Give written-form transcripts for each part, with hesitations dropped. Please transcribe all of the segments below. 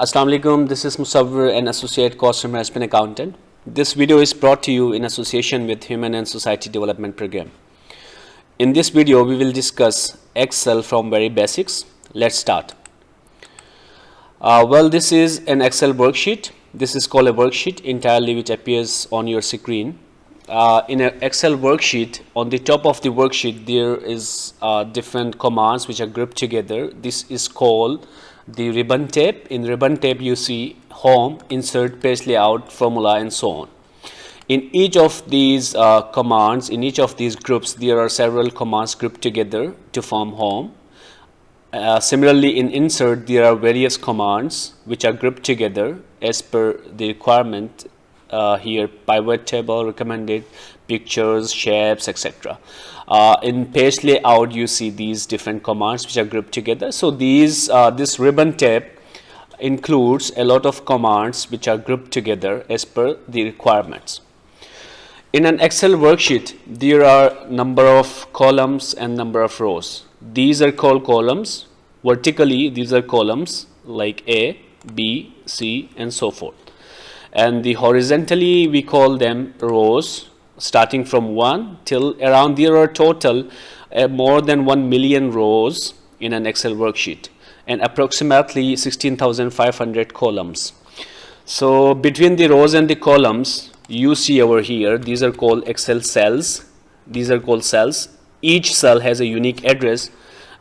Assalamu alaikum, this is Musawwir, an associate cost and management accountant. This video is brought to you in association with Human and Society Development Program. In this video, we will discuss Excel from very basics. Let's start. This is an Excel worksheet. This is called a worksheet entirely, which appears on your screen. In an Excel worksheet, on the top of the worksheet, there is different commands which are grouped together. This is called the ribbon tab. In ribbon tab, you see home, insert, page layout, formula, and so on. In each of these commands, in each of these groups, there are several commands grouped together to form home. Similarly, in insert, there are various commands which are grouped together as per the requirement. Here, pivot table, recommended, pictures, shapes, etc. In page layout, you see these different commands which are grouped together. So this ribbon tab includes a lot of commands which are grouped together as per the requirements. In an Excel worksheet, there are number of columns and number of rows. These are called columns. Vertically, these are columns like A, B, C, and so forth. And the horizontally, we call them rows, starting from 1 till around. There are total more than 1 million rows in an Excel worksheet and approximately 16,500 columns. So between the rows and the columns, you see over here, these are called Excel cells. These are called cells. Each cell has a unique address,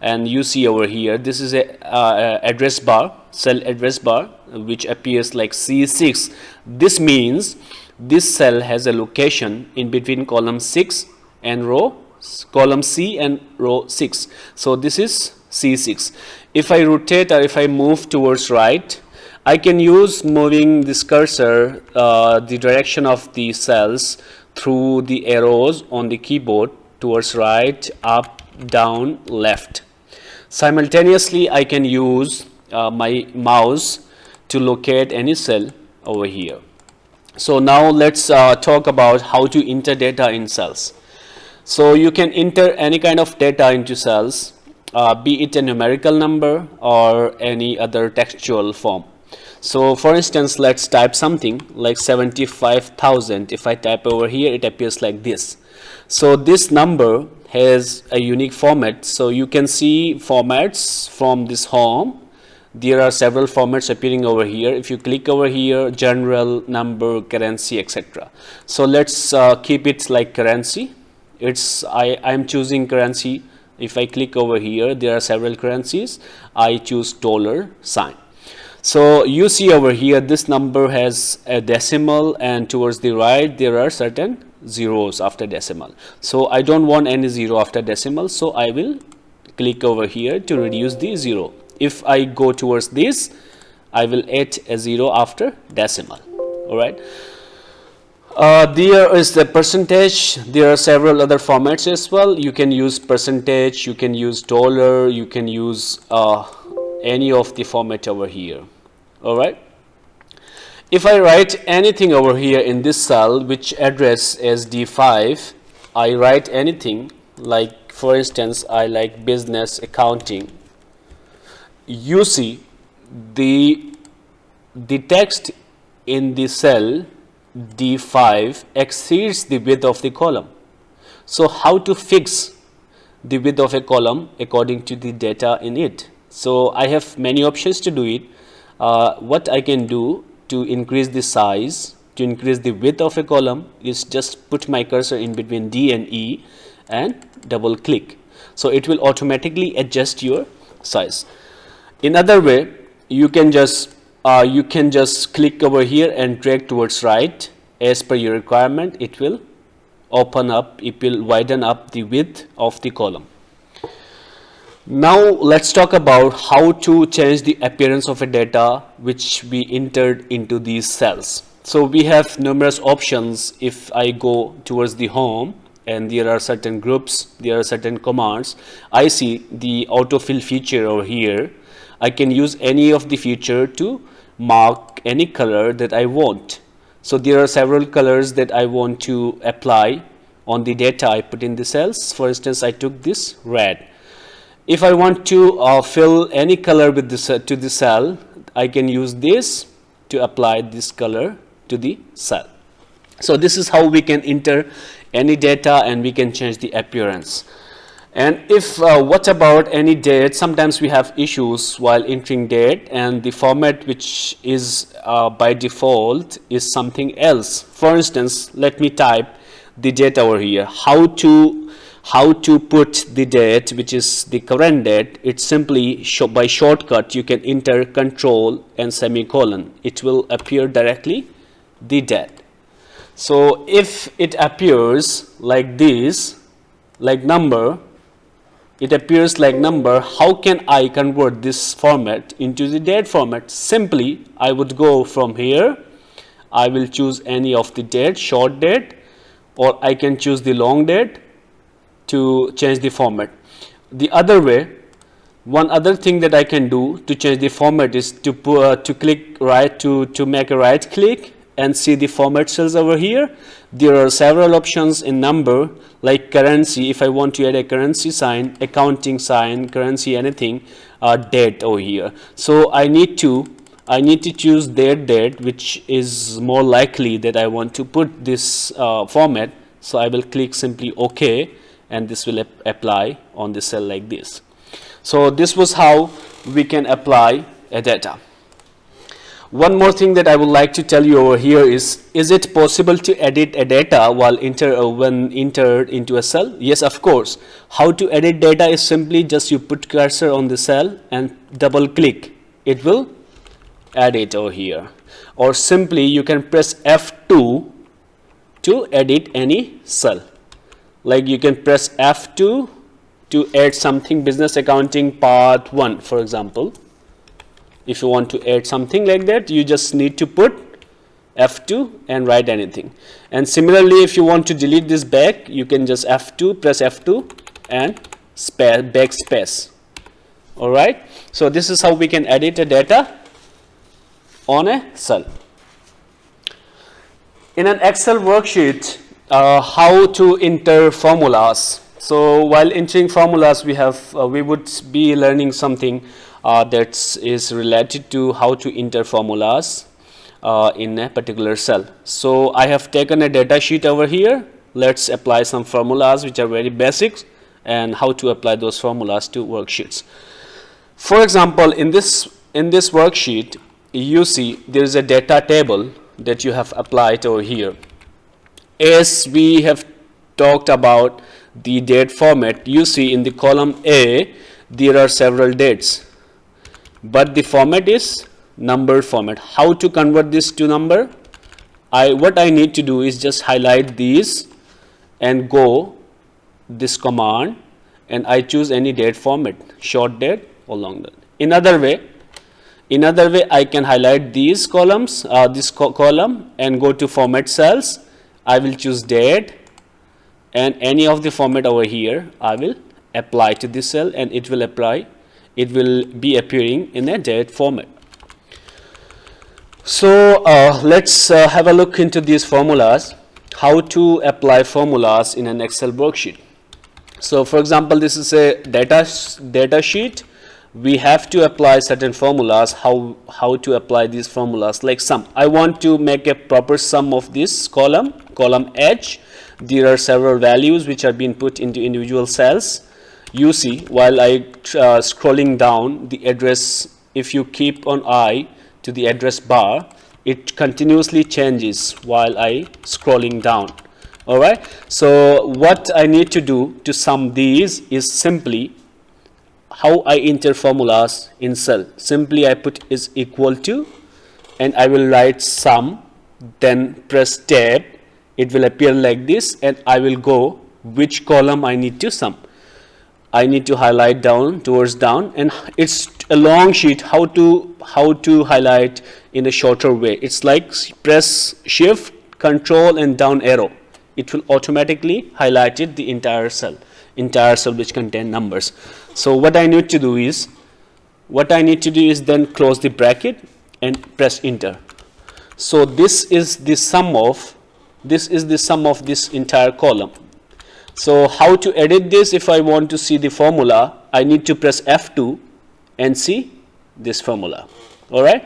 and you see over here, this is a address bar, cell address bar, which appears like C6. This means this cell has a location in between column 6 and column C and row 6. So this is C6. If I rotate or if I move towards right, I can use moving this cursor, the direction of the cells through the arrows on the keyboard towards right, up, down, left. Simultaneously, I can use my mouse to locate any cell over here. So now let's talk about how to enter data in cells. So you can enter any kind of data into cells, be it a numerical number or any other textual form. So for instance, let's type something like 75,000. If I type over here, it appears like this. So this number has a unique format. So you can see formats from this home. There are several formats appearing over here. If you click over here, general, number, currency, etc. So let's keep it like currency. I'm choosing currency. If I click over here, there are several currencies. I choose dollar sign. So you see over here, this number has a decimal, and towards the right, there are certain zeros after decimal. So I don't want any zero after decimal. So I will click over here to reduce the zero. If I go towards this, I will add a 0 after decimal. All right. There is the percentage. There are several other formats as well. You can use percentage, you can use dollar, you can use any of the format over here. All right. If I write anything over here in this cell, which address is D5, I write anything like, for instance, I like business accounting. You see the text in the cell D5 exceeds the width of the column. So how to fix the width of a column according to the data in it? So I have many options to do it. What I can do to increase the size, to increase the width of a column, is just put my cursor in between D and E and double click. So it will automatically adjust your size. In other way, you can just click over here and drag towards right as per your requirement. It will open up, it will widen up the width of the column. Now let's talk about how to change the appearance of a data which we entered into these cells. So we have numerous options. If I go towards the home, and there are certain groups, there are certain commands, I see the autofill feature over here. I can use any of the feature to mark any color that I want. So there are several colors that I want to apply on the data I put in the cells. For instance, I took this red. If I want to fill any color with this to the cell, I can use this to apply this color to the cell. So this is how we can enter any data and we can change the appearance. And if what about any date? Sometimes we have issues while entering date and the format which is by default is something else. For instance, let me type the date over here. How to put the date, which is the current date? It's simply by shortcut you can enter control and semicolon. It will appear directly the date. So if it appears like this, like number, it appears like number, how can I convert this format into the date format? Simply, I would go from here, I will choose any of the date, short date, or I can choose the long date to change the format. The other way, one other thing that I can do to change the format is to click right, to make a right click and see the format cells over here. There are several options in number, like currency. If I want to add a currency sign, accounting sign, currency, anything, date over here. So I need to choose their date, which is more likely that I want to put this format. So I will click simply OK, and this will apply on the cell like this. So this was how we can apply a data. One more thing that I would like to tell you over here is it possible to edit a data while when entered into a cell? Yes, of course. How to edit data is simply just you put cursor on the cell and double click. It will add it over here. Or simply you can press F2 to edit any cell. Like you can press F2 to add something, business accounting part 1, for example. If you want to add something like that, you just need to put F2 and write anything. And similarly, if you want to delete this back, you can just F2, press F2 and backspace. Alright, so this is how we can edit a data on a cell. In an Excel worksheet, how to enter formulas. So while entering formulas, we would be learning something that is related to how to enter formulas in a particular cell. So I have taken a data sheet over here. Let's apply some formulas which are very basic and how to apply those formulas to worksheets. For example, in this worksheet, you see there is a data table that you have applied over here. As we have talked about the date format, you see in the column A there are several dates, but the format is number format. How to convert this to number? What I need to do is just highlight these and go this command, and I choose any date format, short date or long date. In other way I can highlight these columns, this column, and go to format cells. I will choose date, and any of the format over here I will apply to this cell, and it will be appearing in a date format. So let's have a look into these formulas, how to apply formulas in an Excel worksheet. So for example, this is a data sheet. We have to apply certain formulas. How to apply these formulas? Like sum. I want to make a proper sum of this column H. There are several values which are being put into individual cells. You see, while I scrolling down the address, if you keep an eye to the address bar, it continuously changes while I scrolling down. Alright, so what I need to do to sum these is simply how I enter formulas in cell. Simply I put is equal to, and I will write sum, then press tab. It will appear like this, and I will go which column I need to sum. I need to highlight down towards down, and it's a long sheet. How to highlight in a shorter way? It's like press shift, control and down arrow. It will automatically highlight it the entire cell which contain numbers. So what I need to do is then close the bracket and press enter. So this is the sum of this entire column. So how to edit this? If I want to see the formula, I need to press F2 and see this formula. All right.